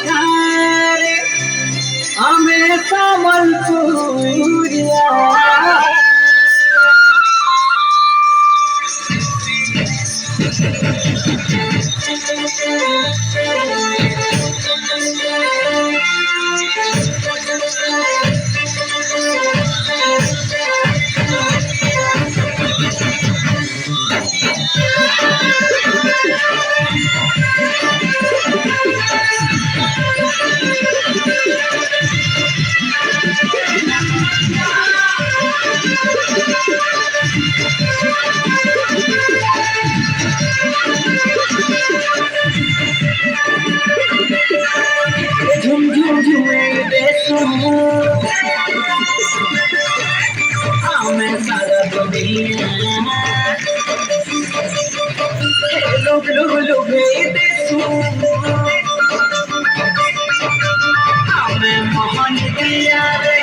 थारे हमें संबलपुरिया झुम झुम झुमे बेसू मैं सारा दुनिया लोग लोग लोग बेसू मैं मोहन दिया रे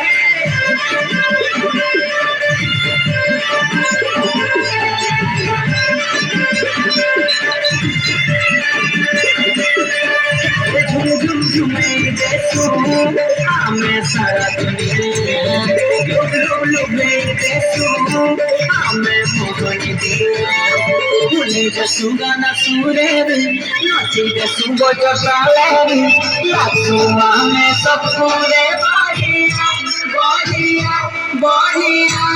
झुम झुम झुमे बेसू मैं सारा दुनिया लोग लोग लोग बेसू मैं मोहन दिया भूले जसू गाना सुरेर नाची जसू बजतालेर लासू में सब पूरे बढ़िया बढ़िया बढ़िया